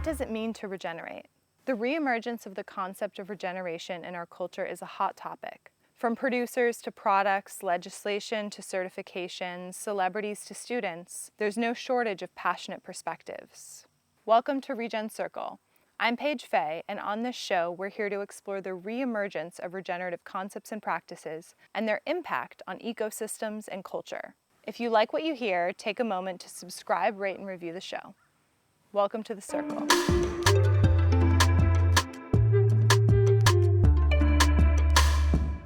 does it mean to regenerate? The reemergence of the concept of regeneration in our culture is a hot topic. From producers to products, legislation to certifications, celebrities to students, there's no shortage of passionate perspectives. Welcome to Regen Circle. I'm Paige Fay, and on this show, we're here to explore the reemergence of regenerative concepts and practices and their impact on ecosystems and culture. If you like what you hear, take a moment to subscribe, rate, and review the show. Welcome to the Circle.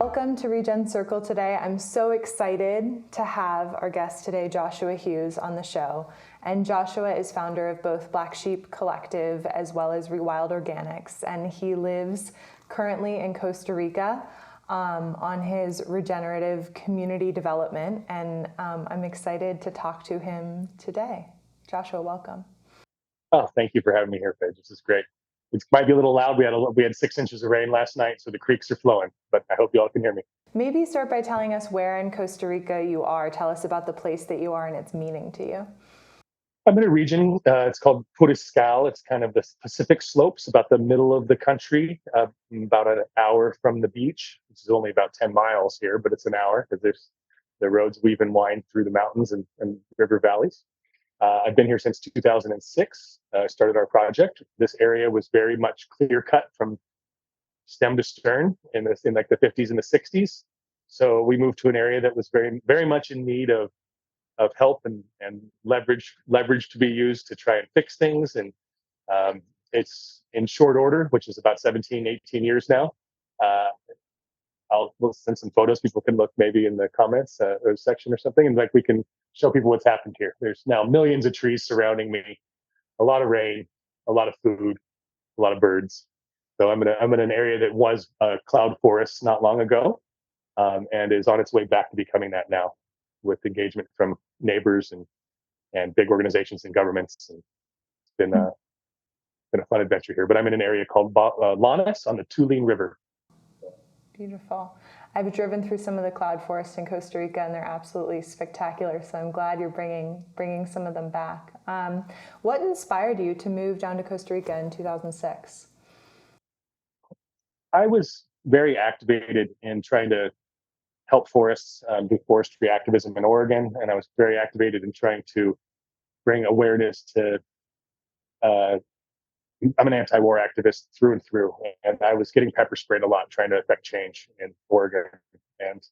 Welcome to Regen Circle today. I'm so excited to have our guest today, Joshua Hughes, on the show. And Joshua is founder of both Blacksheep Collective as well as Rewild Organics. And he lives currently in Costa Rica on his regenerative community development. And I'm excited to talk to him today. Joshua, welcome. Oh, thank you for having me here, Paige. This is great. It might be a little loud. We had 6 inches of rain last night, so the creeks are flowing, but I hope you all can hear me. Maybe start by telling us where in Costa Rica you are. Tell us about the place that you are and its meaning to you. I'm in a region, it's called Puriscal. It's kind of the Pacific slopes, about the middle of the country, about an hour from the beach, which is only about 10 miles here, but it's an hour because the roads weave and wind through the mountains and river valleys. I've been here since 2006. Started our project. This area was very much clear cut from stem to stern in like the 50s and the 60s. So we moved to an area that was very, very much in need of help and leverage to be used to try and fix things. And it's in short order, which is about 17, 18 years now. We'll send some photos. People can look maybe in the comments or section or something, and like we can show people what's happened here. There's now millions of trees surrounding me, a lot of rain, a lot of food, a lot of birds. So I'm in an area that was a cloud forest not long ago, and is on its way back to becoming that now, with engagement from neighbors and big organizations and governments. And it's been a fun adventure here. But I'm in an area called Lanas on the Tulane River. Beautiful. I've driven through some of the cloud forests in Costa Rica, and they're absolutely spectacular. So I'm glad you're bringing some of them back. What inspired you to move down to Costa Rica in 2006? I was very activated in trying to help forests, do forestry activism in Oregon, and I was very activated in trying to bring awareness to. I'm an anti-war activist through and through, and I was getting pepper sprayed a lot trying to affect change in Oregon. And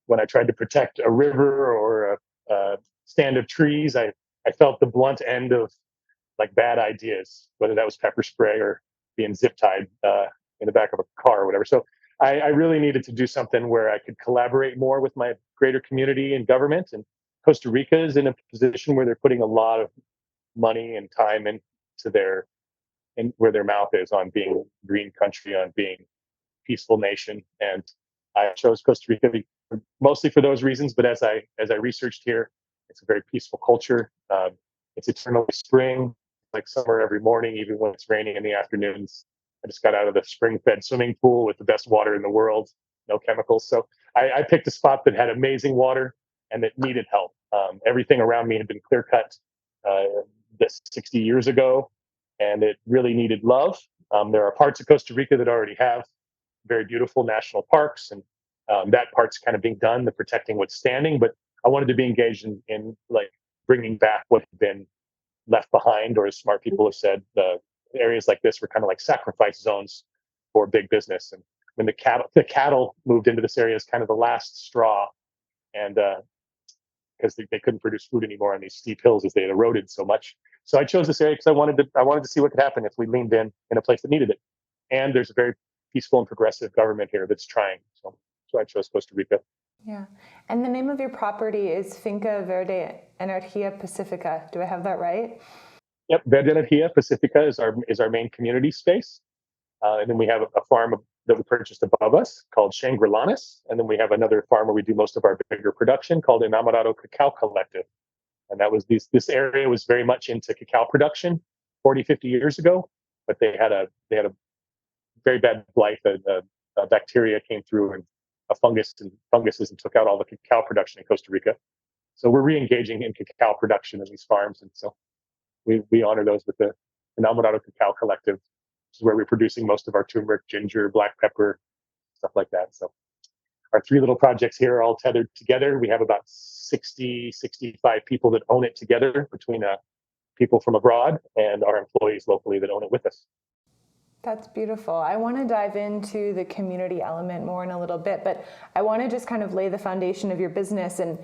when I tried to protect a river or a stand of trees, I felt the blunt end of like bad ideas, whether that was pepper spray or being zip tied in the back of a car or whatever. So I really needed to do something where I could collaborate more with my greater community and government. And Costa Rica is in a position where they're putting a lot of money and time into where their mouth is on being green country, on being peaceful nation. And I chose Costa Rica mostly for those reasons. But as I researched here, it's a very peaceful culture. It's eternally spring, like summer every morning, even when it's raining in the afternoons. I just got out of the spring-fed swimming pool with the best water in the world, no chemicals. So I picked a spot that had amazing water and that needed help. Everything around me had been clear cut 60 years ago, and it really needed love. There are parts of Costa Rica that already have very beautiful national parks, and that part's kind of being done, the protecting what's standing. But I wanted to be engaged in like bringing back what had been left behind, or as smart people have said, areas like this were kind of like sacrifice zones for big business. And when the cattle moved into this area as kind of the last straw, and because they couldn't produce food anymore on these steep hills as they had eroded so much. So I chose this area because I wanted to see what could happen if we leaned in a place that needed it. And there's a very peaceful and progressive government here that's trying. So I chose Costa Rica. Yeah. And the name of your property is Finca VerdEnergia Pacifica. Do I have that right? Yep. VerdEnergia Pacifica is our main community space. And then we have a farm that we purchased above us called Shangri-Lanas. And then we have another farm where we do most of our bigger production called Nomadic Cacao Collective. And that was this area was very much into cacao production 40, 50 years ago, but they had a very bad blight. A bacteria came through and funguses and took out all the cacao production in Costa Rica. So we're re-engaging in cacao production in these farms. And so we honor those with the the Nomadic Cacao Collective, which is where we're producing most of our turmeric, ginger, black pepper, stuff like that. So our three little projects here are all tethered together. We have about 60, 65 people that own it together between people from abroad and our employees locally that own it with us. That's beautiful. I want to dive into the community element more in a little bit, but I want to just kind of lay the foundation of your business. And,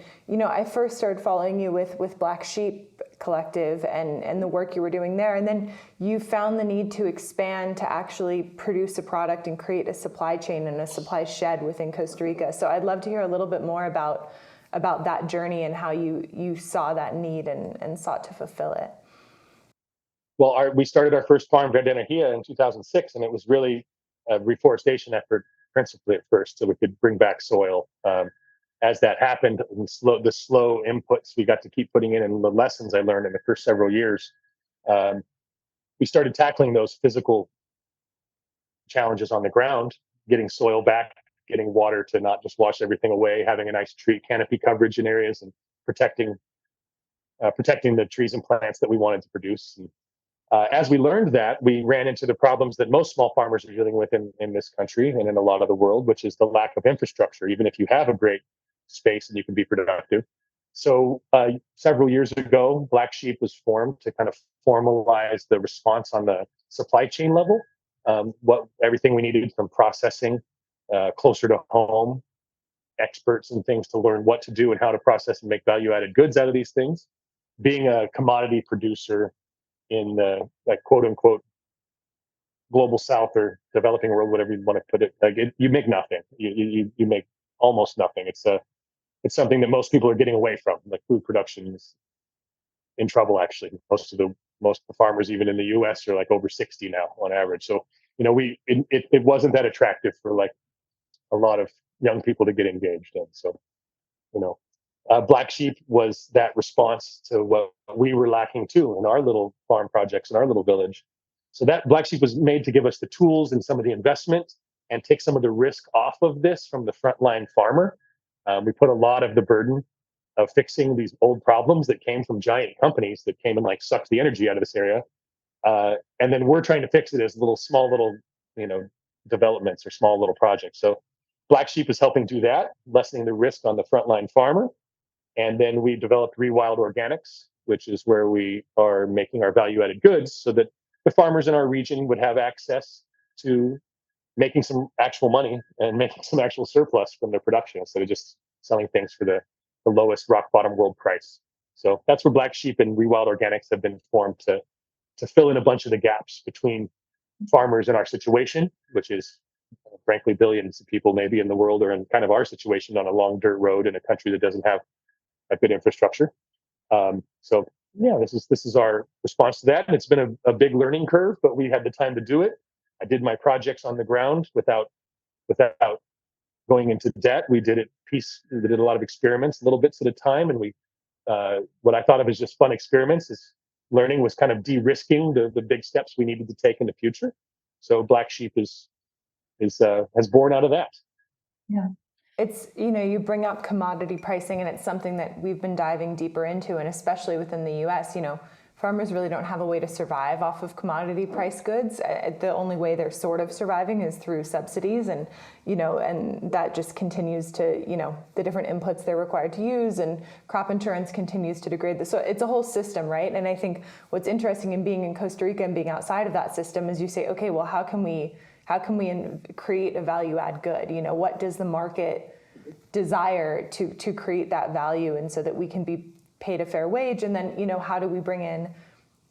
I first started following you with Blacksheep Collective and the work you were doing there. And then you found the need to expand to actually produce a product and create a supply chain and a supply shed within Costa Rica. So I'd love to hear a little bit more about that journey and how you saw that need and sought to fulfill it. Well, we started our first farm, VerdEnergia, in 2006, and it was really a reforestation effort, principally at first, so we could bring back soil. As that happened, the slow inputs we got to keep putting in, and the lessons I learned in the first several years, um, we started tackling those physical challenges on the ground, getting soil back, getting water to not just wash everything away, having a nice tree canopy coverage in areas, and protecting the trees and plants that we wanted to produce. And as we learned that, we ran into the problems that most small farmers are dealing with in this country and in a lot of the world, which is the lack of infrastructure, even if you have a great space and you can be productive. So several years ago, Blacksheep was formed to kind of formalize the response on the supply chain level, what everything we needed from processing closer to home, experts and things to learn what to do and how to process and make value added goods out of these things, being a commodity producer in the like quote unquote global south or developing world, whatever you want to put it. You make nothing. You make almost nothing. It's something that most people are getting away from. Like food production is in trouble. Actually, most of the farmers, even in the U.S., are like over 60 now on average. So it wasn't that attractive for like a lot of young people to get engaged in. So you know Blacksheep was that response to what we were lacking too in our little farm projects in our little village. So that Blacksheep was made to give us the tools and some of the investment and take some of the risk off of this from the frontline farmer. We put a lot of the burden of fixing these old problems that came from giant companies that came and like sucked the energy out of this area. And then we're trying to fix it as small little, you know, developments or small little projects. So Blacksheep is helping do that, lessening the risk on the frontline farmer. And then we developed Rewild Organics, which is where we are making our value added goods so that the farmers in our region would have access to making some actual money and making some actual surplus from their production instead of just selling things for the lowest rock bottom world price. So that's where Blacksheep and Rewild Organics have been formed to fill in a bunch of the gaps between farmers in our situation, which is frankly billions of people maybe in the world are in kind of our situation on a long dirt road in a country that doesn't have a good infrastructure. So yeah, this is our response to that, and it's been a big learning curve, but we had the time to do it. I did my projects on the ground without going into debt. We did a lot of experiments, little bits at a time, and we what I thought of as just fun experiments is learning was kind of de-risking the big steps we needed to take in the future. So Blacksheep is has born out of that. Yeah. It's, you bring up commodity pricing, and it's something that we've been diving deeper into, and especially within the US, farmers really don't have a way to survive off of commodity price goods. The only way they're sort of surviving is through subsidies, and and that just continues to, the different inputs they're required to use, and crop insurance continues to degrade this. So it's a whole system, right? And I think what's interesting in being in Costa Rica and being outside of that system is you say, okay, well, how can we create a value add good? What does the market desire to create that value, and so that we can be paid a fair wage? And then, how do we bring in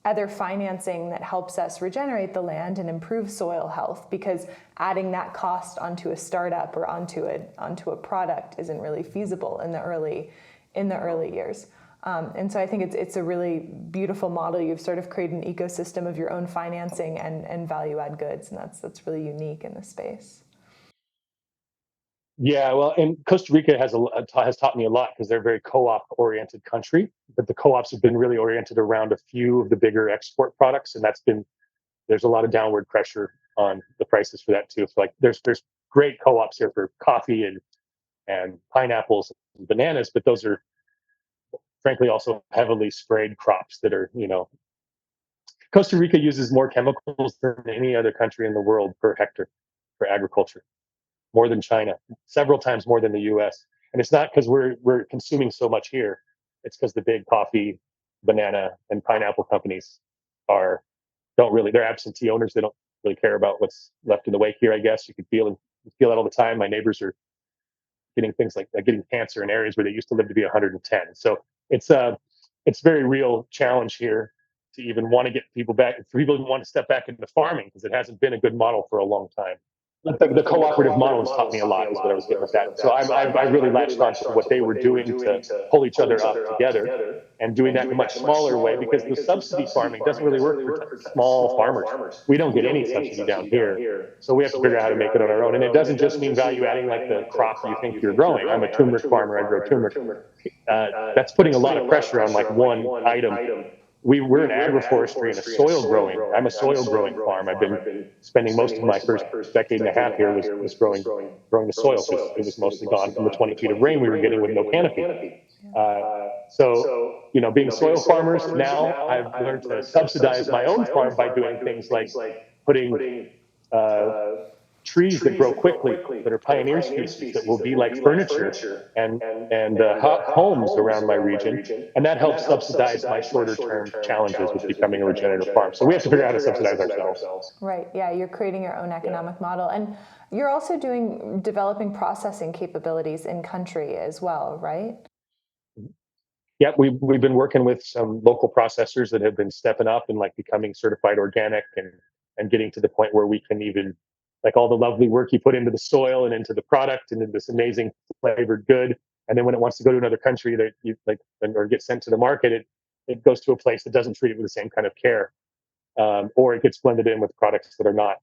other financing that helps us regenerate the land and improve soil health? Because adding that cost onto a startup or onto a product isn't really feasible in the early years. And so I think it's a really beautiful model. You've sort of created an ecosystem of your own financing and value add goods, and that's really unique in this space. Yeah, well, and Costa Rica has taught me a lot because they're a very co-op oriented country, but the co-ops have been really oriented around a few of the bigger export products, and there's a lot of downward pressure on the prices for that too. So like there's great co-ops here for coffee and pineapples and bananas, but those are frankly also heavily sprayed crops that are Costa Rica uses more chemicals than any other country in the world per hectare for agriculture, more than China, several times more than the U.S. And it's not because we're consuming so much here. It's because the big coffee, banana, and pineapple companies are don't really they're absentee owners. They don't really care about what's left in the wake here. I guess you can feel that all the time. My neighbors are getting things like getting cancer in areas where they used to live to be 110. So it's very real challenge here to even want to get people back. People even want to step back into farming because it hasn't been a good model for a long time. But the cooperative model has taught me a lot, is what I was getting at that. So I really latched on to what they were doing to pull each other up together and doing that in a much smaller way because the subsidy farming doesn't really work for small farmers. We don't get any subsidy down here. So we have to figure out how to make it on our own. And it doesn't just mean value adding like the crop you think you're growing. I'm a turmeric farmer. I grow turmeric. That's putting a lot of pressure on like one item. We're in agroforestry and a soil growing. I'm a soil growing farm. I've been spending most of my first decade and a half here was growing the soil because it was mostly gone from the 20 feet of rain we were getting with no canopy. Uh, so, being soil farmers now, I've learned to subsidize my own farm by doing things like putting uh, trees that grow quickly that are pioneer species that will be like furniture and homes around my region, and that helps subsidize my shorter term challenges with becoming a regenerative farm. So we have to figure out how to subsidize ourselves. Right. Yeah, you're creating your own economic model, and you're also developing processing capabilities in country as well, right? Yeah, we've been working with some local processors that have been stepping up and like becoming certified organic and getting to the point where we can even like all the lovely work you put into the soil and into the product and into this amazing flavored good. And then when it wants to go to another country that you like or get sent to the market, it goes to a place that doesn't treat it with the same kind of care, or it gets blended in with products that are not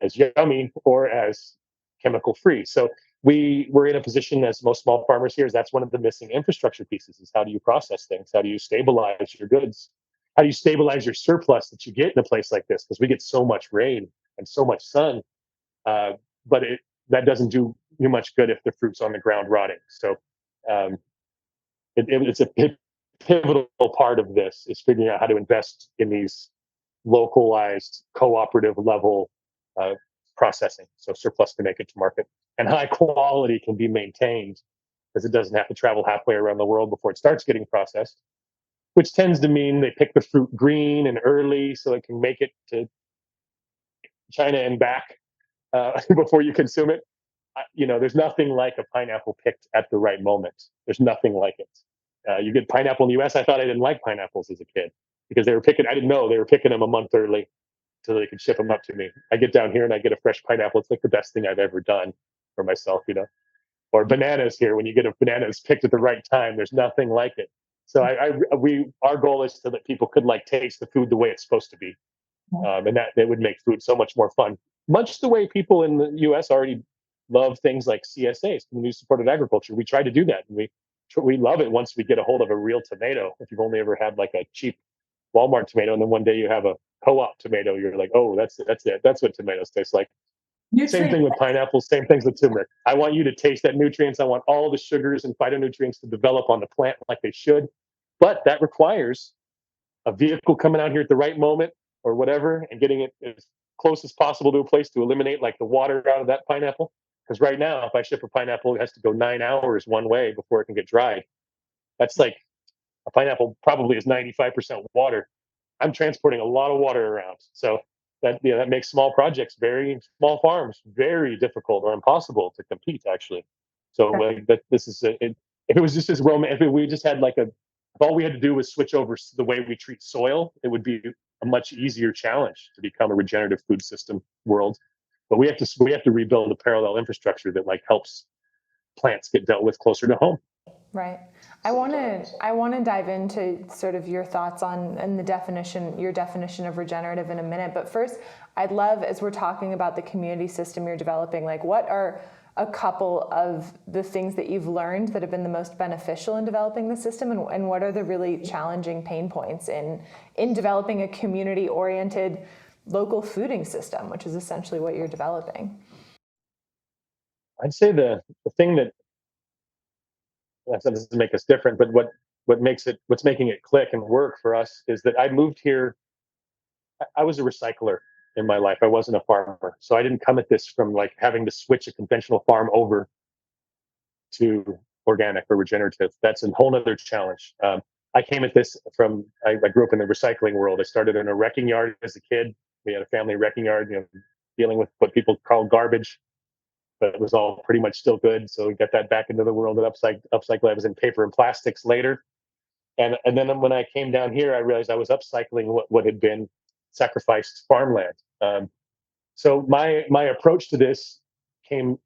as yummy or as chemical free. So we're in a position as most small farmers here is that's one of the missing infrastructure pieces is how do you process things? How do you stabilize your goods? How do you stabilize your surplus that you get in a place like this? Because we get so much rain and so much sun, uh, but that doesn't do you much good if the fruit's on the ground rotting. So um, it's a pivotal part of this is figuring out how to invest in these localized cooperative level uh, processing so surplus can make it to market and high quality can be maintained because it doesn't have to travel halfway around the world before it starts getting processed, which tends to mean they pick the fruit green and early so it can make it to China and back before you consume it. There's nothing like a pineapple picked at the right moment. There's nothing like it. You get pineapple in the U.S. I thought I didn't like pineapples as a kid because they were picking. I didn't know they were picking them a month early so they could ship them up to me. I get down here and I get a fresh pineapple. It's like the best thing I've ever done for myself. Or bananas here. When you get a banana that's picked at the right time, there's nothing like it. So our goal is so that people could like taste the food the way it's supposed to be, and that would make food so much more fun. Much the way people in the U.S. already love things like CSAs, community supported agriculture. We try to do that, and we love it once we get a hold of a real tomato. If you've only ever had like a cheap Walmart tomato, and then one day you have a co-op tomato, you're like, oh, that's it. That's what tomatoes taste like. Same thing with pineapples. Same things with turmeric. I want you to taste that nutrients. I want all the sugars and phytonutrients to develop on the plant like they should, but that requires a vehicle coming out here at the right moment or whatever and getting it as close as possible to a place to eliminate like the water out of that pineapple. Because right now, if I ship a pineapple, it has to go 9 hours one way before it can get dried. That's like a pineapple probably is 95% water. I'm transporting a lot of water around. So that makes small projects, very small farms, very difficult or impossible to compete actually. So this is if it was just as romantic, if we just had like if all we had to do was switch over the way we treat soil, it would be a much easier challenge to become a regenerative food system world. But we have to rebuild a parallel infrastructure that like helps plants get dealt with closer to home. Right. I want to dive into sort of your thoughts on and your definition of regenerative in a minute. But first, I'd love, as we're talking about the community system you're developing, like what are a couple of the things that you've learned that have been the most beneficial in developing the system, and what are the really challenging pain points in developing a community-oriented local fooding system, which is essentially what you're developing? I'd say the thing that doesn't make us different, but what's making it click and work for us is that I moved here I was a recycler in my life. I wasn't a farmer. So I didn't come at this from like having to switch a conventional farm over to organic or regenerative. That's a whole other challenge. I came at this from, I grew up in the recycling world. I started in a wrecking yard as a kid. We had a family wrecking yard, dealing with what people call garbage, but it was all pretty much still good. So we got that back into the world of upcycle. I was in paper and plastics later. And then when I came down here, I realized I was upcycling what had been sacrificed farmland. So my approach to this came,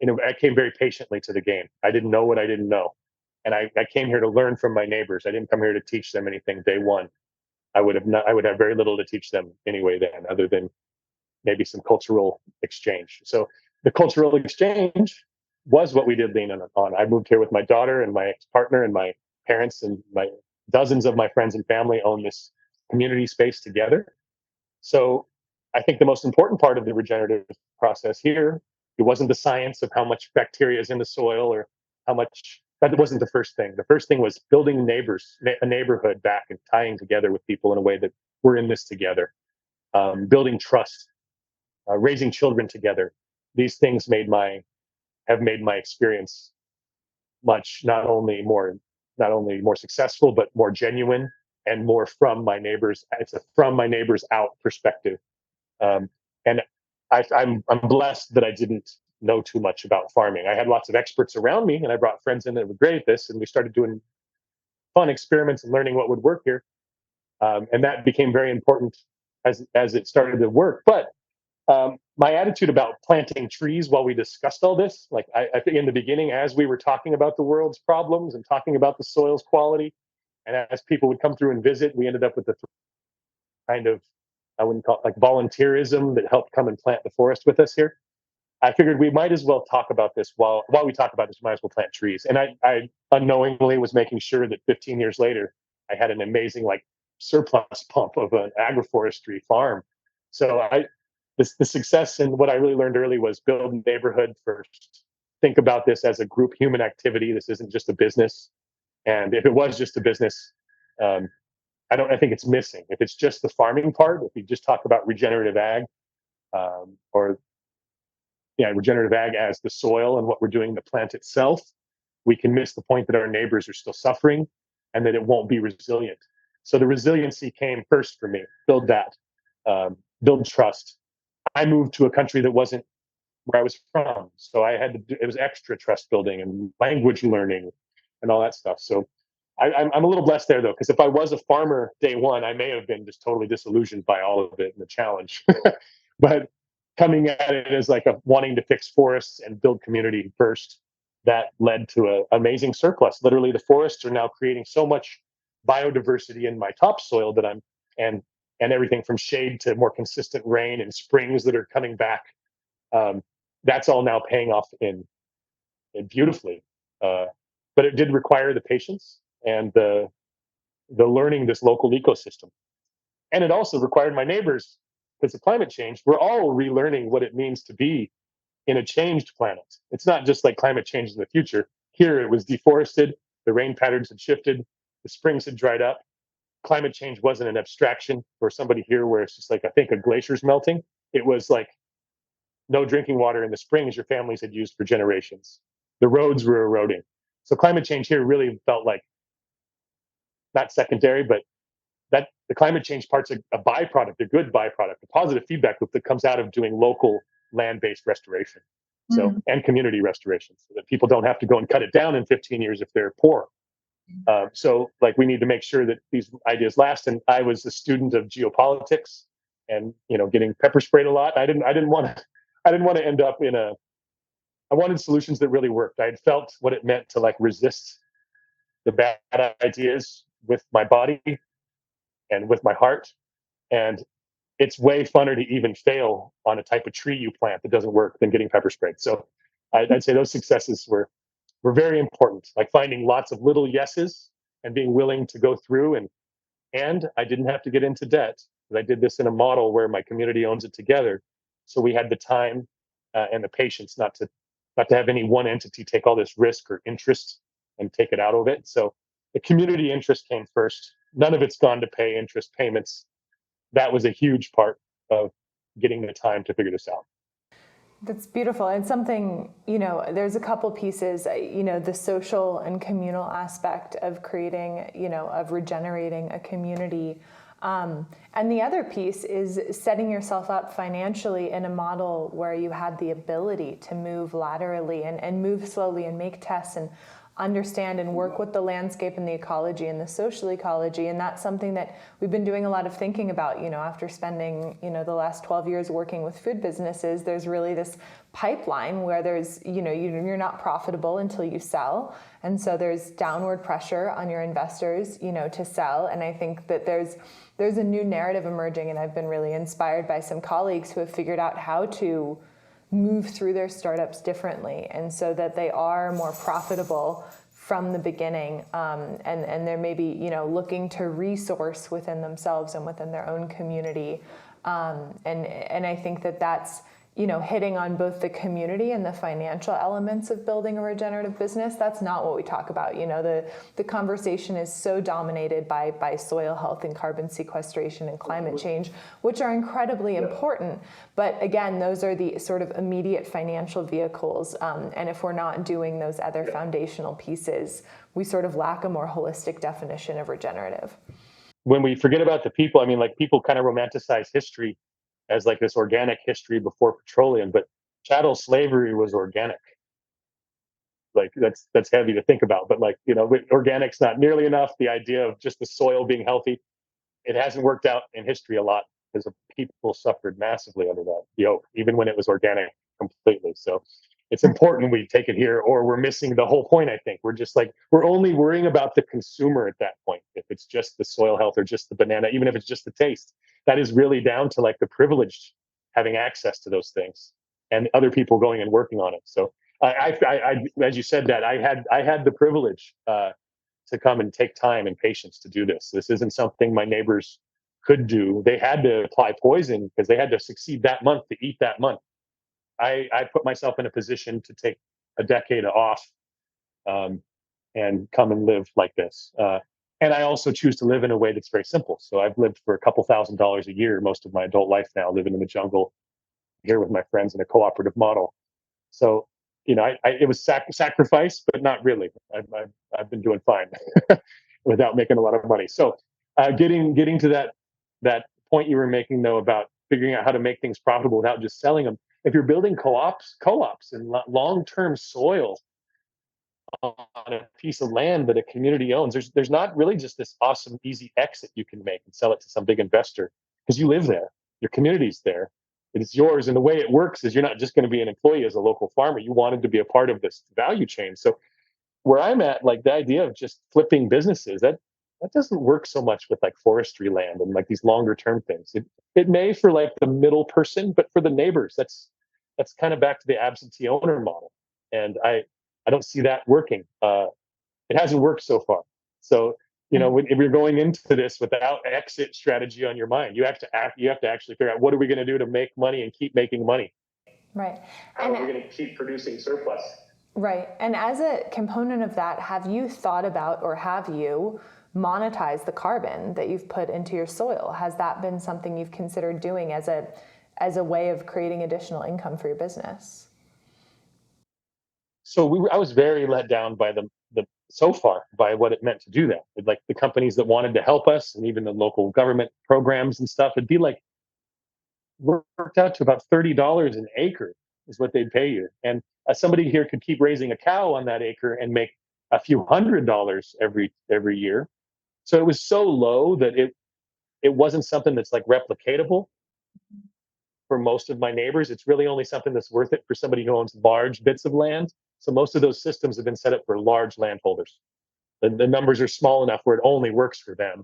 I came very patiently to the game. I didn't know what I didn't know. And I came here to learn from my neighbors. I didn't come here to teach them anything day one. I would have very little to teach them anyway then, other than maybe some cultural exchange. So the cultural exchange was what we did lean on. I moved here with my daughter and my ex-partner and my parents, and my dozens of my friends and family own this community space together. So I think the most important part of the regenerative process here, it wasn't the science of how much bacteria is in the soil or how much, that wasn't the first thing. The first thing was building a neighborhood back and tying together with people in a way that we're in this together, building trust, raising children together. These things have made my experience much, not only more successful, but more genuine and more from my neighbors. It's a from my neighbors out perspective. And I'm blessed that I didn't know too much about farming. I had lots of experts around me, and I brought friends in that were great at this, and we started doing fun experiments and learning what would work here. And that became very important as it started to work. But my attitude about planting trees while we discussed all this, like I think in the beginning, as we were talking about the world's problems and talking about the soil's quality, and as people would come through and visit, we ended up with the kind of, I wouldn't call it like volunteerism that helped come and plant the forest with us here. I figured we might as well talk about this while we talk about this, we might as well plant trees. And I unknowingly was making sure that 15 years later, I had an amazing like surplus pump of an agroforestry farm. So the success and what I really learned early was build a neighborhood first. Think about this as a group human activity. This isn't just a business. And if it was just a business, um, I think it's missing. If it's just the farming part, if you just talk about regenerative ag, or regenerative ag as the soil and what we're doing the plant itself, we can miss the point that our neighbors are still suffering and that it won't be resilient. So the resiliency came first for me. Build that, build trust. I moved to a country that wasn't where I was from, so I had to it was extra trust building and language learning and all that stuff. So I'm a little blessed there though, because if I was a farmer day one, I may have been just totally disillusioned by all of it and the challenge. But coming at it as like a wanting to fix forests and build community first, that led to an amazing surplus. Literally, the forests are now creating so much biodiversity in my topsoil that and and everything from shade to more consistent rain and springs that are coming back. Um, that's all now paying off in beautifully. Uh, but it did require the patience and the learning this local ecosystem. And it also required my neighbors, because of climate change, we're all relearning what it means to be in a changed planet. It's not just like climate change in the future. Here it was deforested, the rain patterns had shifted, the springs had dried up. Climate change wasn't an abstraction for somebody here where it's just like, I think a glacier's melting. It was like no drinking water in the springs your families had used for generations. The roads were eroding. So climate change here really felt like not secondary, but that the climate change part's a byproduct, a good byproduct, a positive feedback loop that comes out of doing local land-based restoration. So, and community restoration, so that people don't have to go and cut it down in 15 years if they're poor. So like we need to make sure that these ideas last. And I was a student of geopolitics and, getting pepper sprayed a lot. I didn't want to end up I wanted solutions that really worked. I had felt what it meant to like resist the bad ideas with my body and with my heart. And it's way funner to even fail on a type of tree you plant that doesn't work than getting pepper sprayed. So I'd say those successes were very important, like finding lots of little yeses and being willing to go through. And I didn't have to get into debt, because I did this in a model where my community owns it together. So we had the time and the patience not to have any one entity take all this risk or interest and take it out of it. So the community interest came first. None of it's gone to pay interest payments. that was a huge part of getting the time to figure this out. That's beautiful. And something, there's a couple pieces, the social and communal aspect of creating, of regenerating a community. And the other piece is setting yourself up financially in a model where you had the ability to move laterally and move slowly and make tests and understand and work with the landscape and the ecology and the social ecology. And that's something that we've been doing a lot of thinking about, after spending, the last 12 years working with food businesses. There's really this pipeline where there's, you're not profitable until you sell. And so there's downward pressure on your investors, to sell. And I think that there's a new narrative emerging, and I've been really inspired by some colleagues who have figured out how to move through their startups differently, and so that they are more profitable from the beginning, and they're maybe looking to resource within themselves and within their own community, and I think that that's hitting on both the community and the financial elements of building a regenerative business. That's not what we talk about. The conversation is so dominated by soil health and carbon sequestration and climate change, which are incredibly important. But again, those are the sort of immediate financial vehicles. And if we're not doing those other foundational pieces, we sort of lack a more holistic definition of regenerative. When we forget about the people, I mean, like, people kind of romanticize history as like this organic history before petroleum, but chattel slavery was organic. Like, that's heavy to think about, but like, organic's not nearly enough. The idea of just the soil being healthy, it hasn't worked out in history a lot because the people suffered massively under that yoke, even when it was organic completely. So it's important we take it here, or we're missing the whole point. I think we're only worrying about the consumer at that point. If it's just the soil health or just the banana, even if it's just the taste, that is really down to like the privileged having access to those things and other people going and working on it. So as you said, that I had the privilege to come and take time and patience to do this. This isn't something my neighbors could do. They had to apply poison because they had to succeed that month to eat that month. I put myself in a position to take a decade off, um, and come and live like this. And I also choose to live in a way that's very simple. So I've lived for a couple $1,000s a year most of my adult life now, living in the jungle here with my friends in a cooperative model. So, it was sacrifice, but not really. I've been doing fine without making a lot of money. So, getting to that point you were making, though, about figuring out how to make things profitable without just selling them. If you're building co-ops and long-term soil on a piece of land that a community owns, there's not really just this awesome easy exit you can make and sell it to some big investor, because you live there, your community's there, it's yours. And the way it works is you're not just going to be an employee as a local farmer. You wanted to be a part of this value chain. So where I'm at, like, the idea of just flipping businesses, that doesn't work so much with like forestry land and like these longer term things. It may for like the middle person, but for the neighbors, that's kind of back to the absentee owner model. And I don't see that working. It hasn't worked so far. So, if you're going into this without exit strategy on your mind, you have to actually figure out, what are we going to do to make money and keep making money? Right. How are we going to keep producing surplus? Right. And as a component of that, have you thought about, or have you monetized the carbon that you've put into your soil? Has that been something you've considered doing as a way of creating additional income for your business? So I was very let down by the so far by what it meant to do that. Like, the companies that wanted to help us, and even the local government programs and stuff, it'd be like worked out to about $30 an acre is what they'd pay you. And somebody here could keep raising a cow on that acre and make a few $100s every year. So it was so low that it wasn't something that's like replicatable for most of my neighbors. It's really only something that's worth it for somebody who owns large bits of land. So most of those systems have been set up for large landholders. The numbers are small enough where it only works for them.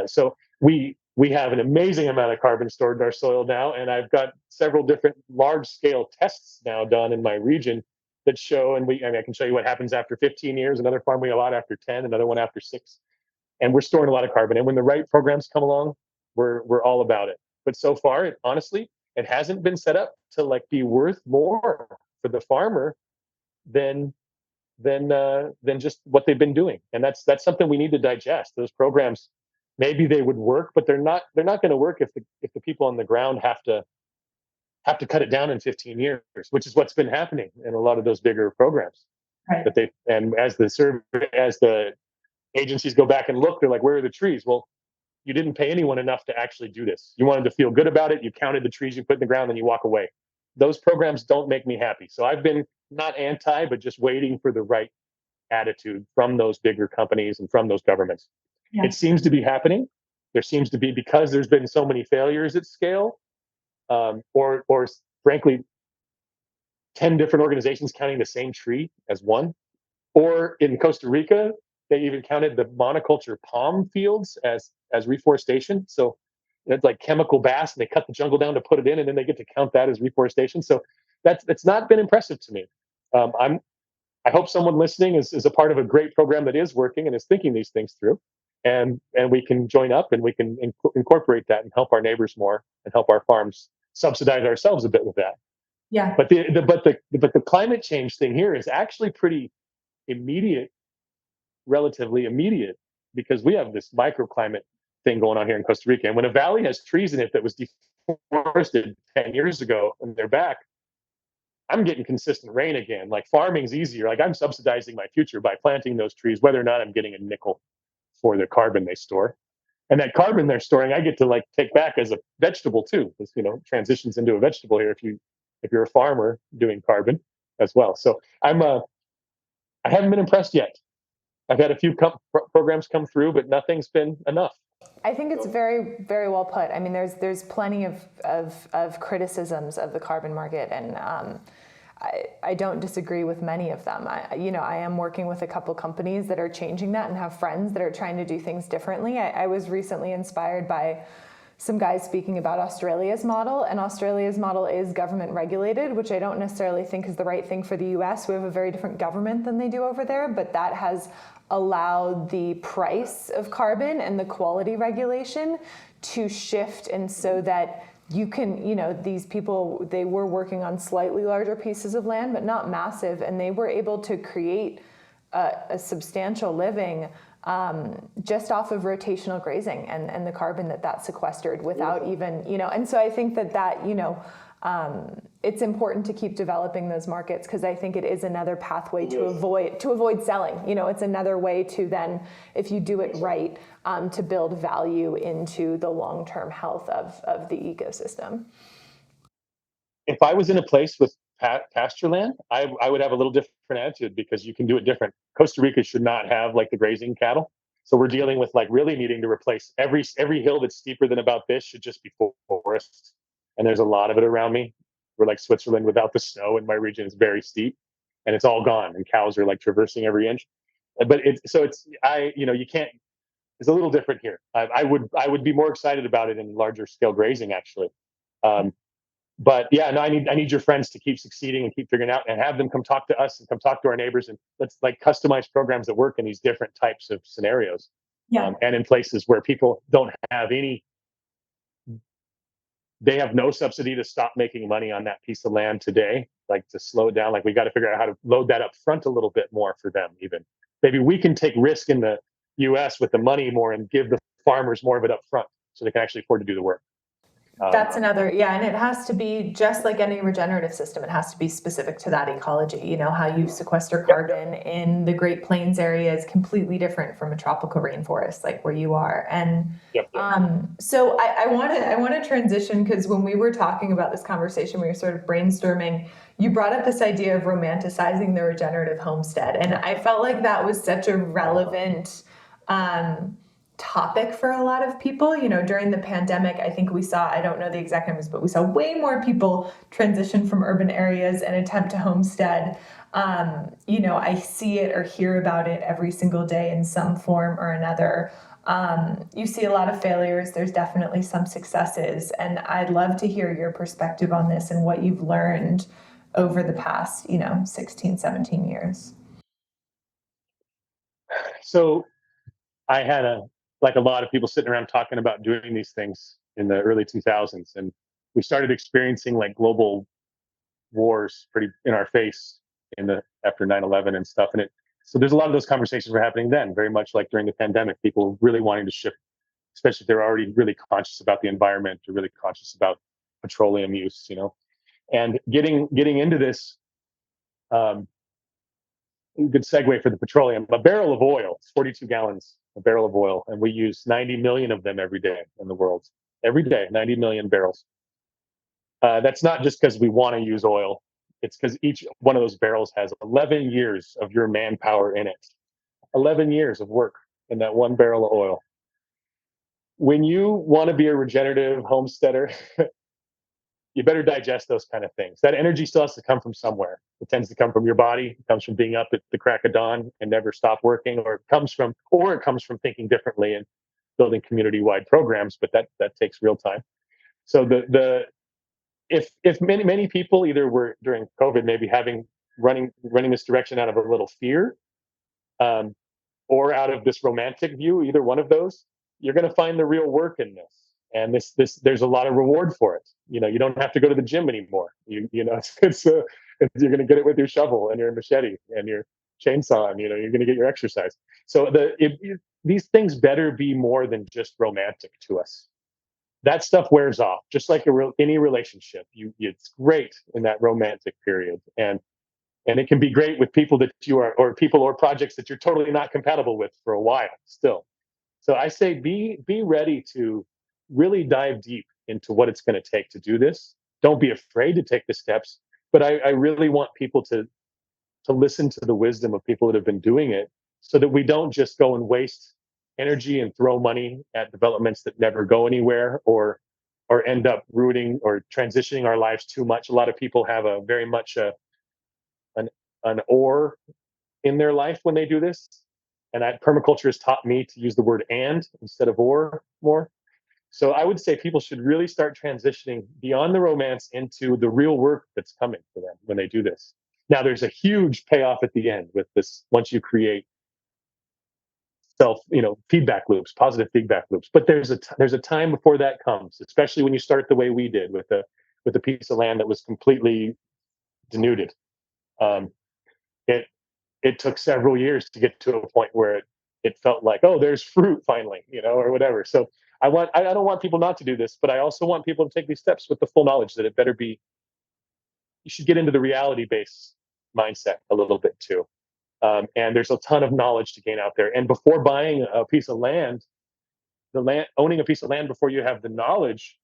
So we have an amazing amount of carbon stored in our soil now, and I've got several different large scale tests now done in my region that show, I can show you what happens after 15 years. Another farm we allowed after 10, another one after 6, and we're storing a lot of carbon. And when the right programs come along, we're all about it. But so far, honestly, it hasn't been set up to like be worth more for the farmer than than just what they've been doing. And that's something we need to digest. Those programs, maybe they would work, but they're not going to work if the people on the ground have to cut it down in 15 years, which is what's been happening in a lot of those bigger programs. Right. And as the agencies go back and look, they're like, where are the trees? Well, you didn't pay anyone enough to actually do this. You wanted to feel good about it. You counted the trees you put in the ground, and you walk away. Those programs don't make me happy. So I've been not anti, but just waiting for the right attitude from those bigger companies and from those governments. Yeah. It seems to be happening. There seems to be, because there's been so many failures at scale, or frankly, 10 different organizations counting the same tree as one. Or in Costa Rica, they even counted the monoculture palm fields as reforestation. So it's like chemical bass, and they cut the jungle down to put it in, and then they get to count that as reforestation. So that's not been impressive to me. I hope someone listening is a part of a great program that is working and is thinking these things through, and we can join up and we can incorporate that and help our neighbors more and help our farms subsidize ourselves a bit with that. Yeah. But the climate change thing here is actually pretty immediate, relatively immediate, because we have this microclimate thing going on here in Costa Rica. And when a valley has trees in it that was deforested 10 years ago and they're back, I'm getting consistent rain again. Like, farming's easier. Like, I'm subsidizing my future by planting those trees, whether or not I'm getting a nickel for the carbon they store. And that carbon they're storing, I get to like take back as a vegetable too. This, transitions into a vegetable here if you're a farmer doing carbon as well. So I haven't been impressed yet. I've had a few programs come through, but nothing's been enough. I think it's very, very well put. I mean, there's plenty of criticisms of the carbon market, and I don't disagree with many of them. I am working with a couple companies that are changing that and have friends that are trying to do things differently. I was recently inspired by some guys speaking about Australia's model, and Australia's model is government regulated, which I don't necessarily think is the right thing for the US. We have a very different government than they do over there, but that has allowed the price of carbon and the quality regulation to shift, and so that you can, these people, they were working on slightly larger pieces of land, but not massive, and they were able to create a substantial living just off of rotational grazing and the carbon that sequestered without even, and so I think that it's important to keep developing those markets, because I think it is another pathway to avoid selling. It's another way to then, if you do it right, to build value into the long-term health of the ecosystem. If I was in a place with pasture land, I would have a little different attitude, because you can do it different. Costa Rica should not have like the grazing cattle. So we're dealing with like really needing to replace every hill that's steeper than about this should just be forest. And there's a lot of it around me. We're like Switzerland without the snow, and my region is very steep, and it's all gone, and cows are like traversing every inch. But you can't. It's a little different here. I would be more excited about it in larger scale grazing, actually. But yeah, no, I need your friends to keep succeeding and keep figuring out, and have them come talk to us and come talk to our neighbors, and let's like customize programs that work in these different types of scenarios. Yeah. And in places where people don't have they have no subsidy to stop making money on that piece of land today, like to slow it down. Like, we got to figure out how to load that up front a little bit more for them. Even maybe we can take risk in the US with the money more and give the farmers more of it up front, so they can actually afford to do the work. That's another, and it has to be just like any regenerative system. It has to be specific to that ecology. How you sequester carbon in the Great Plains area is completely different from a tropical rainforest, like where you are. And so I want to transition, because when we were talking about this conversation, we were sort of brainstorming. You brought up this idea of romanticizing the regenerative homestead, and I felt like that was such a relevant topic for a lot of people. During the pandemic, I think we saw, I don't know the exact numbers, but we saw way more people transition from urban areas and attempt to homestead. I see it or hear about it every single day in some form or another. You see a lot of failures. There's definitely some successes. And I'd love to hear your perspective on this and what you've learned over the past, 16, 17 years. So I had a lot of people sitting around talking about doing these things in the early 2000s, and we started experiencing like global wars pretty in our face after 9/11 and stuff. So there's a lot of those conversations were happening then, very much like during the pandemic, people really wanting to shift especially if they're already really conscious about the environment or really conscious about petroleum use, and getting into this. Um, Good segue for the petroleum. A barrel of oil, 42 gallons, a barrel of oil, and we use 90 million of them every day in the world. Every day, 90 million barrels. That's not just because we want to use oil. It's because each one of those barrels has 11 years of your manpower in it. 11 years of work in that one barrel of oil. When you want to be a regenerative homesteader, you better digest those kind of things. That energy still has to come from somewhere. It tends to come from your body. It comes from being up at the crack of dawn and never stop working, or it comes from thinking differently and building community-wide programs. But that takes real time. So the if many people either were during COVID maybe running this direction out of a little fear, um, or out of this romantic view, either one of those, you're going to find the real work in this. And this there's a lot of reward for it. You don't have to go to the gym anymore. You're going to get it with your shovel and your machete and your chainsaw, and you're going to get your exercise. So these things better be more than just romantic to us. That stuff wears off, just like any relationship. It's great in that romantic period, and it can be great with people that you are, or people or projects that you're totally not compatible with for a while still. So I say be ready to really dive deep into what it's going to take to do this. Don't be afraid to take the steps, but I really want people to listen to the wisdom of people that have been doing it, so that we don't just go and waste energy and throw money at developments that never go anywhere, or end up rooting or transitioning our lives too much. A lot of people have a very much an or in their life when they do this. And permaculture has taught me to use the word and instead of or more. So I would say people should really start transitioning beyond the romance into the real work that's coming for them when they do this. Now, there's a huge payoff at the end with this once you create feedback loops, positive feedback loops. But there's a time before that comes, especially when you start the way we did with a piece of land that was completely denuded. Um, it it took several years to get to a point where it felt like, oh, there's fruit finally, or whatever. So I don't want people not to do this, but I also want people to take these steps with the full knowledge that it better be. You should get into the reality based mindset a little bit too. And there's a ton of knowledge to gain out there. And before buying a piece of land, owning a piece of land before you have the knowledge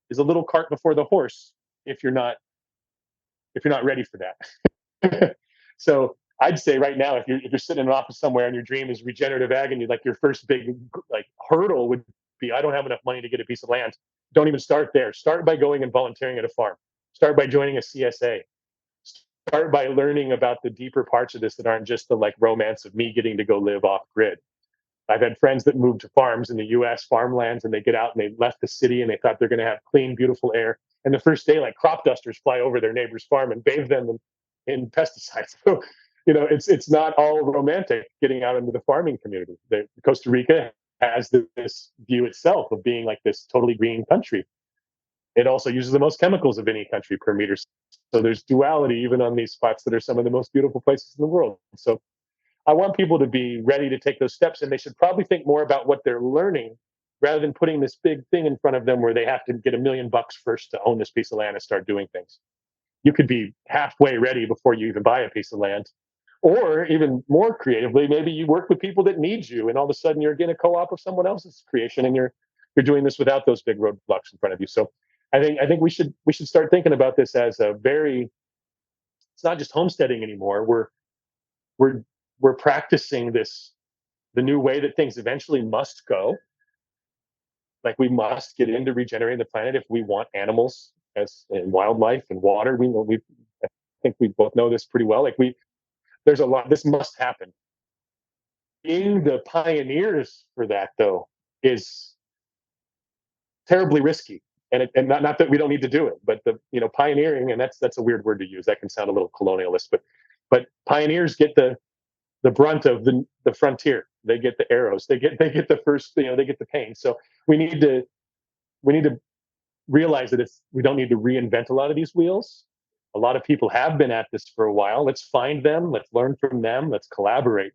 is a little cart before the horse if you're not ready for that. So I'd say right now, if you're sitting in an office somewhere and your dream is regenerative ag, and you like your first big hurdle would be, I don't have enough money to get a piece of land. Don't even start there. Start by going and volunteering at a farm. Start by joining a CSA. Start by learning about the deeper parts of this that aren't just the romance of me getting to go live off grid. I've had friends that moved to farms in the US, farmlands, and they get out and they left the city and they thought they're going to have clean, beautiful air. And the first day, crop dusters fly over their neighbor's farm and bathe them in pesticides. So, it's not all romantic getting out into the farming community. Costa Rica has this view itself of being like this totally green country. It also uses the most chemicals of any country per meter. So there's duality even on these spots that are some of the most beautiful places in the world. So I want people to be ready to take those steps, and they should probably think more about what they're learning rather than putting this big thing in front of them where they have to get $1 million first to own this piece of land and start doing things. You could be halfway ready before you even buy a piece of land. Or even more creatively, maybe you work with people that need you, and all of a sudden you're getting a co-op of someone else's creation, and you're doing this without those big roadblocks in front of you. So I think we should start thinking about this as it's not just homesteading anymore. We're we're practicing the new way that things eventually must go. Like, we must get into regenerating the planet if we want animals as in wildlife and water. I think we both know this pretty well. There's a lot. This must happen. Being the pioneers for that, though, is terribly risky. And not that we don't need to do it, but pioneering, and that's a weird word to use. That can sound a little colonialist, but pioneers get the brunt of the frontier. They get the arrows. They get the first. They get the pain. So we need to realize that we don't need to reinvent a lot of these wheels. A lot of people have been at this for a while. Let's find them. Let's learn from them. Let's collaborate,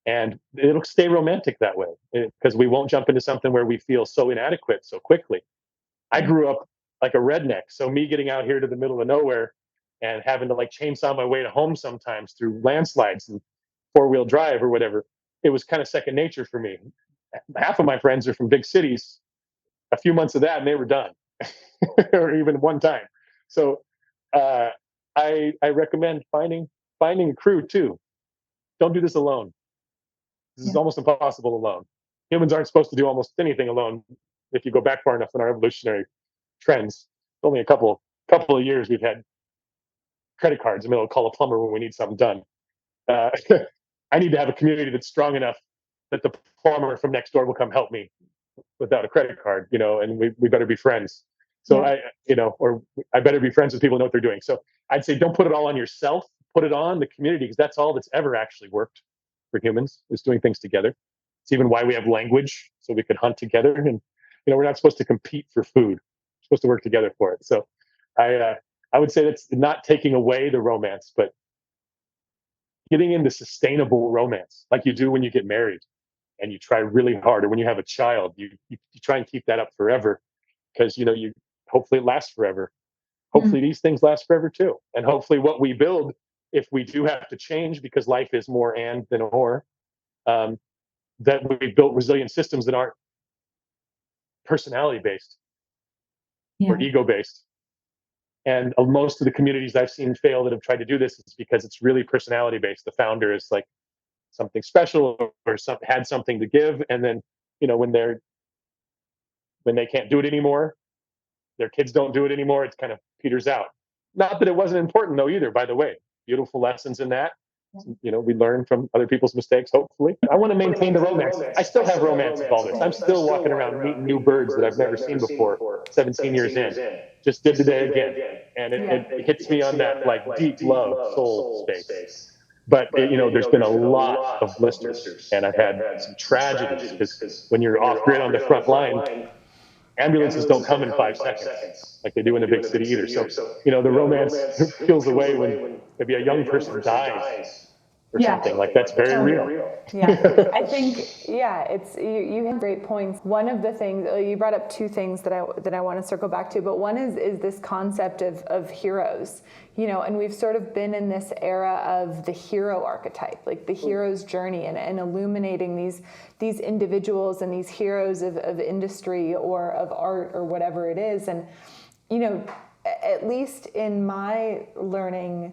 And it'll stay romantic that way because we won't jump into something where we feel so inadequate so quickly. I grew up like a redneck, so me getting out here to the middle of nowhere and having to like chainsaw my way to home sometimes through landslides and four-wheel drive or whatever, it was kind of second nature for me. Half of my friends are from big cities. A few months of that and they were done, or even one time. So uh, I recommend finding a crew too. Don't do this alone. This is almost impossible alone. Humans aren't supposed to do almost anything alone. If you go back far enough in our evolutionary trends, only a couple of years we've had credit cards. I mean, I'll call a plumber when we need something done. Uh, I need to have a community that's strong enough that the plumber from next door will come help me without a credit card, and we better be friends. So or I better be friends with people who know what they're doing. So I'd say don't put it all on yourself, put it on the community, because that's all that's ever actually worked for humans, is doing things together. It's even why we have language, so we could hunt together. And we're not supposed to compete for food. We're supposed to work together for it. So I would say that's not taking away the romance, but getting into sustainable romance, like you do when you get married and you try really hard, or when you have a child, you try and keep that up forever, because you hopefully it lasts forever. Hopefully these things last forever too, and hopefully what we build, if we do have to change because life is more and than or, that we built resilient systems that aren't personality based or ego based. And most of the communities I've seen fail that have tried to do this is because it's really personality based. The founder is like something special or had something to give, and then when they can't do it anymore, their kids don't do it anymore, it's kind of peters out. Not that it wasn't important though either, by the way. Beautiful lessons in that. We learn from other people's mistakes, hopefully. I want to maintain the romance. I still have romance with all this. I'm still walking around meeting new birds that I've never seen before 17 years in. Just did today again. And it hits me on that like deep love soul space. But there's been a lot of blisters, and I've had some tragedies, because when you're off grid on the front line, ambulances don't come in 5 seconds like they do in a big city either. So the romance peels away when maybe a young person dies or something. Like, that's very real. Yeah, I think, it's you have great points. One of the things you brought up, two things that I want to circle back to, but one is this concept of heroes, and we've sort of been in this era of the hero archetype, like the hero's journey, and illuminating these individuals and these heroes of industry or of art or whatever it is. And at least in my learning,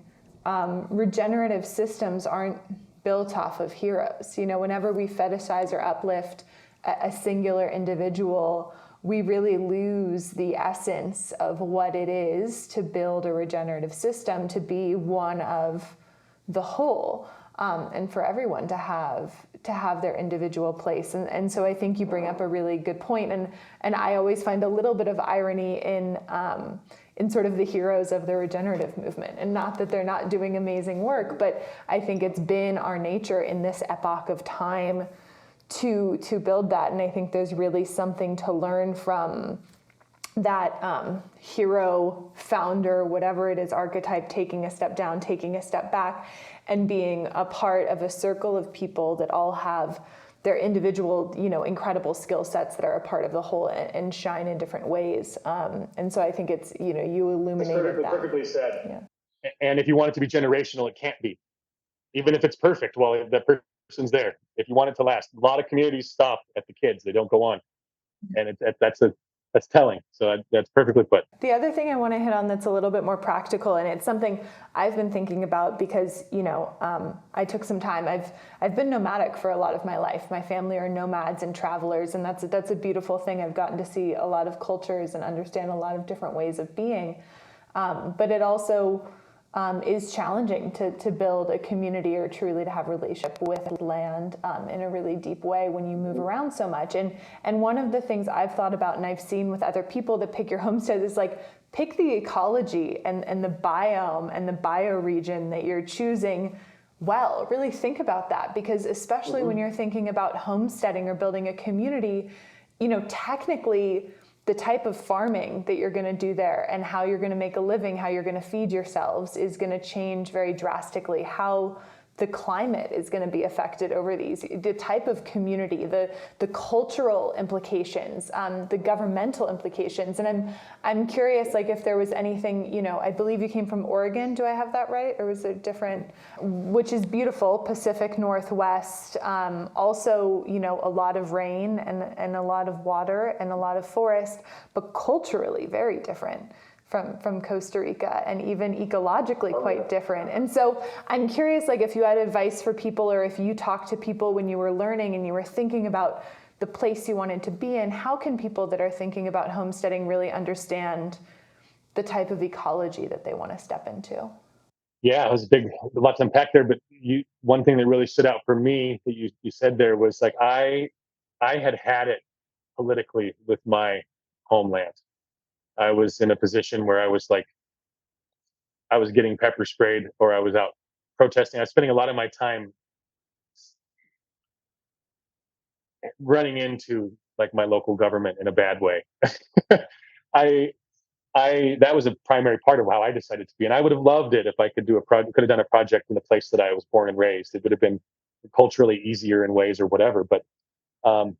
regenerative systems aren't built off of heroes. Whenever we fetishize or uplift a singular individual, we really lose the essence of what it is to build a regenerative system, to be one of the whole, and for everyone to have their individual place. And so I think you bring up a really good point. And I always find a little bit of irony in sort of the heroes of the regenerative movement. And not that they're not doing amazing work, but I think it's been our nature in this epoch of time to build that. And I think there's really something to learn from that hero, founder, whatever it is, archetype, taking a step down, taking a step back, and being a part of a circle of people that all have their individual, incredible skill sets that are a part of the whole and shine in different ways. And so I think it's, you illuminated that. Perfectly said. Yeah. And if you want it to be generational, it can't be. Even if it's perfect, well, that person's there. If you want it to last, a lot of communities stop at the kids; they don't go on, and that's telling. So that's perfectly put. The other thing I want to hit on that's a little bit more practical, and it's something I've been thinking about because, I took some time. I've been nomadic for a lot of my life. My family are nomads and travelers, and that's a beautiful thing. I've gotten to see a lot of cultures and understand a lot of different ways of being. But it also is challenging to build a community or truly to have a relationship with land in a really deep way when you move around so much. And one of the things I've thought about and I've seen with other people that pick your homestead is like, pick the ecology and the biome and the bioregion that you're choosing well. Really think about that, because especially when you're thinking about homesteading or building a community, technically the type of farming that you're going to do there and how you're going to make a living, how you're going to feed yourselves is going to change very drastically how the climate is going to be affected over these, the type of community, the cultural implications, the governmental implications. And I'm curious, like, if there was anything, you know, I believe you came from Oregon. Do I have that right? Or was it different? Which is beautiful, Pacific Northwest. Also, you know, a lot of rain and a lot of water and a lot of forest, but culturally very different from Costa Rica, and even ecologically quite different. And so I'm curious, like, if you had advice for people, or if you talked to people when you were learning and you were thinking about the place you wanted to be in, how can people that are thinking about homesteading really understand the type of ecology that they want to step into? Yeah, it was a lot to unpack there. But one thing that really stood out for me that you said there was like I had it politically with my homeland. I was in a position where I was like, I was getting pepper sprayed, or I was out protesting. I was spending a lot of my time running into like my local government in a bad way. I that was a primary part of how I decided to be, and I would have loved it if I could do a project, could have done a project in the place that I was born and raised. It would have been culturally easier in ways or whatever. But um,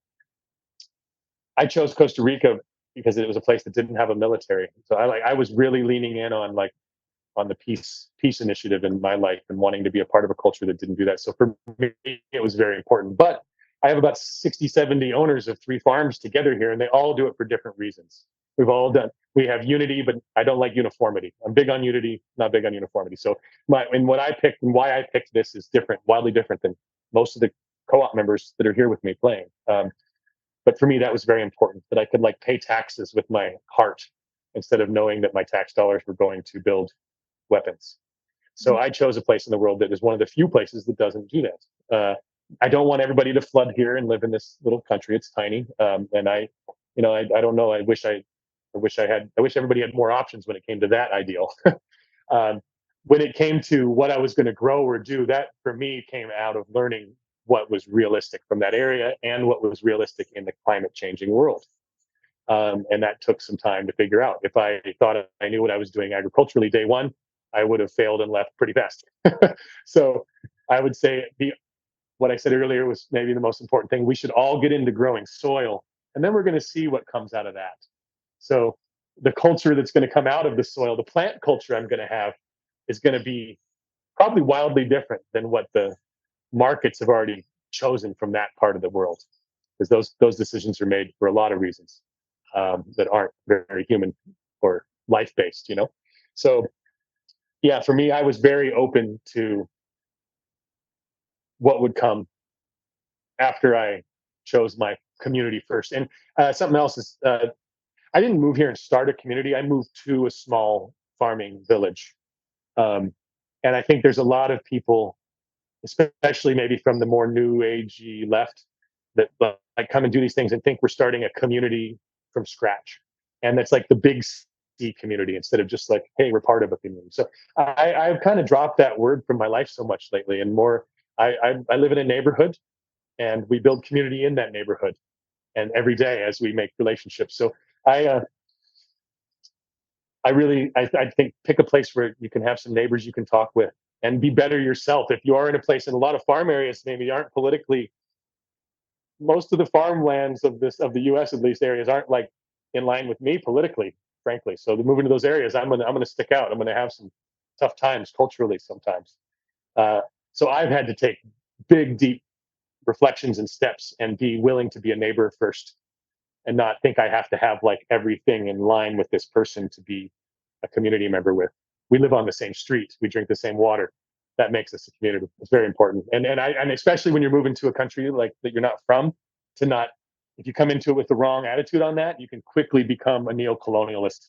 I chose Costa Rica because it was a place that didn't have a military. So I was really leaning in on like on the peace initiative in my life and wanting to be a part of a culture that didn't do that. So for me, it was very important. But I have about 60, 70 owners of 3 farms together here, and they all do it for different reasons. We have unity, but I don't like uniformity. I'm big on unity, not big on uniformity. So what I picked and why I picked this is different, wildly different than most of the co-op members that are here with me playing. But for me, that was very important, that I could like pay taxes with my heart instead of knowing that my tax dollars were going to build weapons. So I chose a place in the world that is one of the few places that doesn't do that. I don't want everybody to flood here and live in this little country. It's tiny, and I don't know. I wish everybody had more options when it came to that ideal. um, when it came to what I was going to grow or do, that for me came out of learning what was realistic from that area and what was realistic in the climate changing world. And that took some time to figure out. If I thought I knew what I was doing agriculturally day one, I would have failed and left pretty fast. So I would say what I said earlier was maybe the most important thing. We should all get into growing soil, and then we're going to see what comes out of that. So the culture that's going to come out of the soil, the plant culture I'm going to have, is going to be probably wildly different than what the markets have already chosen from that part of the world, because those decisions are made for a lot of reasons that aren't very human or life based. So yeah, for me, I was very open to what would come after I chose my community first. And something else is, I didn't move here and start a community. I moved to a small farming village. Um, and I think there's a lot of people, especially maybe from the more new agey left, that like come and do these things and think we're starting a community from scratch. And that's like the big C community instead of just like, hey, we're part of a community. So I've kind of dropped that word from my life so much lately, and more, I live in a neighborhood, and we build community in that neighborhood, and every day as we make relationships. So I uh, I think pick a place where you can have some neighbors you can talk with and be better yourself. If you are in a place, in a lot of farm areas maybe aren't politically, most of the farmlands of the US, at least areas, aren't like in line with me politically, frankly. So to move into those areas, I'm gonna stick out. I'm gonna have some tough times culturally sometimes. Uh, so I've had to take big, deep reflections and steps and be willing to be a neighbor first, and not think I have to have like everything in line with this person to be a community member with. We live on the same street. We drink the same water. That makes us a community. It's very important. And especially when you're moving to a country like that you're not from, to not, if you come into it with the wrong attitude on that, you can quickly become a neo-colonialist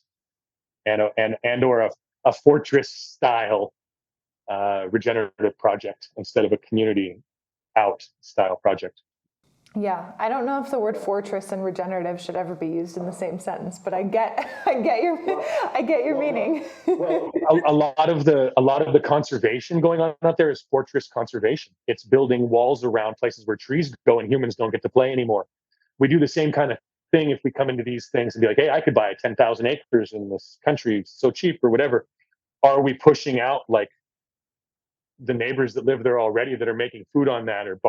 and or a fortress style regenerative project instead of a community out style project. Yeah, I don't know if the word fortress and regenerative should ever be used in the same sentence, but I get your meaning. Well, a lot of the conservation going on out there is fortress conservation. It's building walls around places where trees go and humans don't get to play anymore. We do the same kind of thing if we come into these things and be like, hey, I could buy 10,000 acres in this country, it's so cheap or whatever. Are we pushing out like the neighbors that live there already that are making food on that, or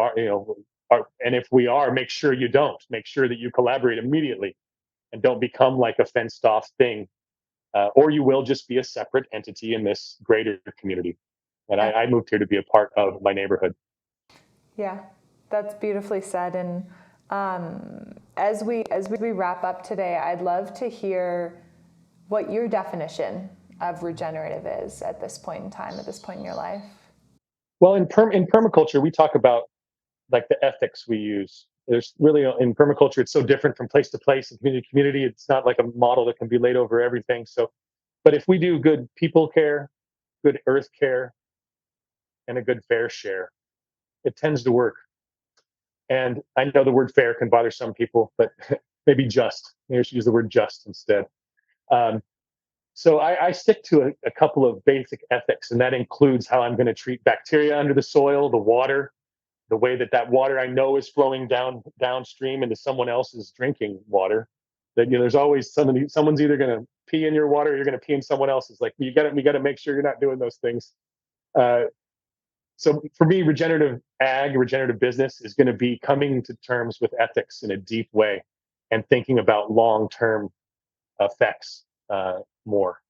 and if we are, make sure you don't. Make sure that you collaborate immediately and don't become like a fenced off thing, or you will just be a separate entity in this greater community. And I moved here to be a part of my neighborhood. Yeah, that's beautifully said. And as we wrap up today, I'd love to hear what your definition of regenerative is at this point in time, at this point in your life. Well, in permaculture, we talk about like the ethics we use. There's really, in permaculture, it's so different from place to place and community to community. It's not like a model that can be laid over everything. So, but if we do good people care, good earth care, and a good fair share, it tends to work. And I know the word fair can bother some people, but maybe just. Maybe I should use the word just instead. Um, so I stick to a couple of basic ethics, and that includes how I'm going to treat bacteria under the soil, the water, the way that that water I know is flowing downstream into someone else's drinking water. That there's always someone's either going to pee in your water, or you're going to pee in someone else's. Like we got to make sure you're not doing those things. Uh, so for me, regenerative business is going to be coming to terms with ethics in a deep way and thinking about long-term effects more.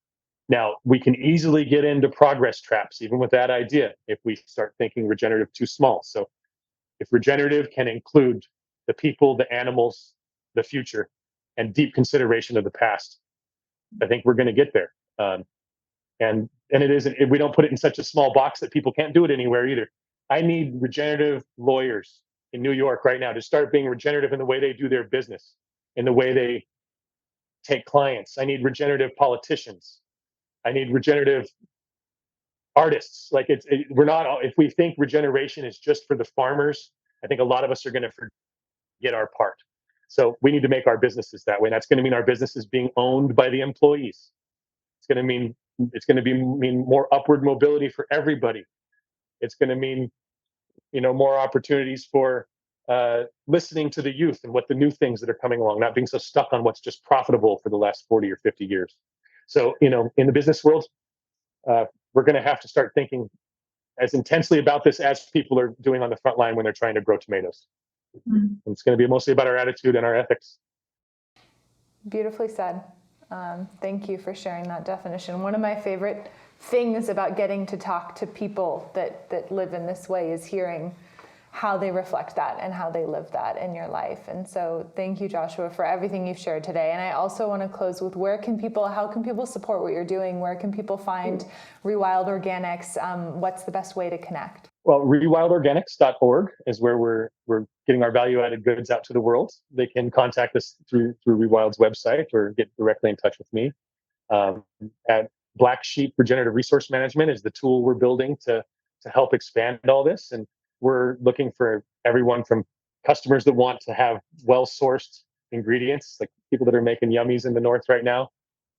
Now, we can easily get into progress traps, even with that idea, if we start thinking regenerative too small. So if regenerative can include the people, the animals, the future, and deep consideration of the past, I think we're going to get there. And it isn't. We don't put it in such a small box that people can't do it anywhere either. I need regenerative lawyers in New York right now to start being regenerative in the way they do their business, in the way they take clients. I need regenerative politicians. I need regenerative artists. Like we're not. If we think regeneration is just for the farmers, I think a lot of us are going to forget our part. So we need to make our businesses that way. And that's going to mean our businesses being owned by the employees. It's going to mean more upward mobility for everybody. It's going to mean more opportunities for listening to the youth and what the new things that are coming along, not being so stuck on what's just profitable for the last 40 or 50 years. So in the business world, we're going to have to start thinking as intensely about this as people are doing on the front line when they're trying to grow tomatoes. Mm-hmm. It's going to be mostly about our attitude and our ethics. Beautifully said. Thank you for sharing that definition. One of my favorite things about getting to talk to people that live in this way is hearing how they reflect that and how they live that in your life. And so thank you, Joshua, for everything you've shared today. And I also want to close with how can people support what you're doing? Where can people find Rewild Organics? What's the best way to connect? Well, rewildorganics.org is where we're getting our value-added goods out to the world. They can contact us through Rewild's website or get directly in touch with me. At Blacksheep Regenerative Resource Management is the tool we're building to help expand all this. And we're looking for everyone from customers that want to have well-sourced ingredients, like people that are making yummies in the north right now.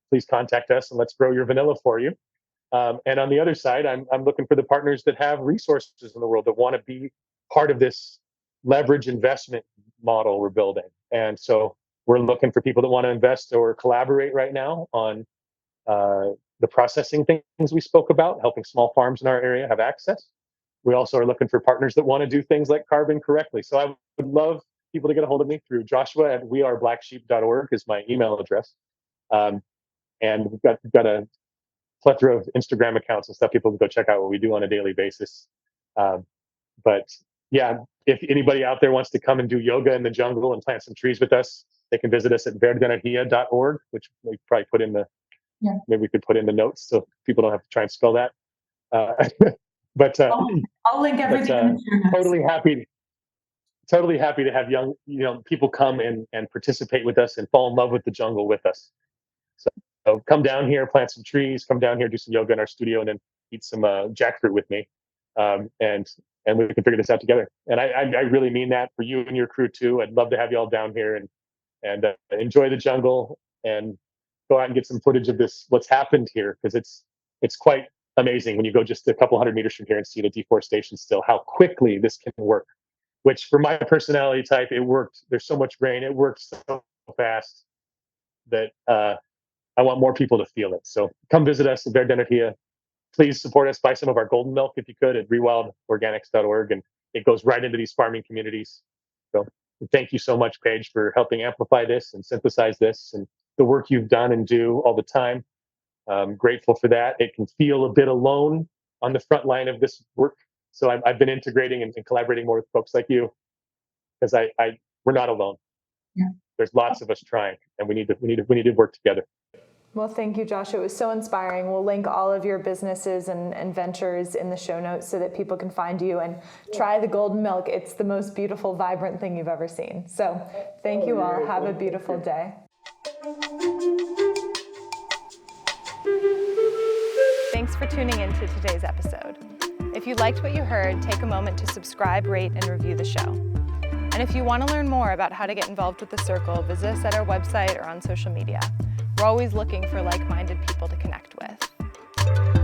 Please contact us and let's grow your vanilla for you. And on the other side, I'm looking for the partners that have resources in the world that want to be part of this leverage investment model we're building. And so we're looking for people that want to invest or collaborate right now on the processing things we spoke about, helping small farms in our area have access. We also are looking for partners that want to do things like carbon correctly. So I would love people to get a hold of me through Joshua at weareblacksheep.org is my email address. And we've got a plethora of Instagram accounts and stuff. People can go check out what we do on a daily basis. But yeah, if anybody out there wants to come and do yoga in the jungle and plant some trees with us, they can visit us at VerdEnergia.org, which we probably put in maybe we could put in the notes so people don't have to try and spell that. But I'll link everything in the show notes. Totally happy to have young people come and participate with us and fall in love with the jungle with us. So come down here, plant some trees, come down here, do some yoga in our studio, and then eat some jackfruit with me. And we can figure this out together. And I really mean that for you and your crew too. I'd love to have you all down here and enjoy the jungle and go out and get some footage of what's happened here, because it's quite amazing when you go just a couple hundred meters from here and see the deforestation still, how quickly this can work. Which for my personality type, it worked. There's so much rain, it worked so fast that I want more people to feel it. So come visit us at VerdEnergia please support us. Buy some of our golden milk if you could at rewildorganics.org, and it goes right into these farming communities. So thank you so much, Paige, for helping amplify this and synthesize this and the work you've done and do all the time. I'm grateful for that. It can feel a bit alone on the front line of this work. So I've been integrating and collaborating more with folks like you, because we're not alone. Yeah. There's lots of us trying, and we need to work together. Well, thank you, Josh. It was so inspiring. We'll link all of your businesses and ventures in the show notes so that people can find you and try the golden milk. It's the most beautiful, vibrant thing you've ever seen. So thank you all. Have a beautiful day. Thanks for tuning in to today's episode. If you liked what you heard, take a moment to subscribe, rate, and review the show. And if you want to learn more about how to get involved with the Circle, visit us at our website or on social media. We're always looking for like-minded people to connect with.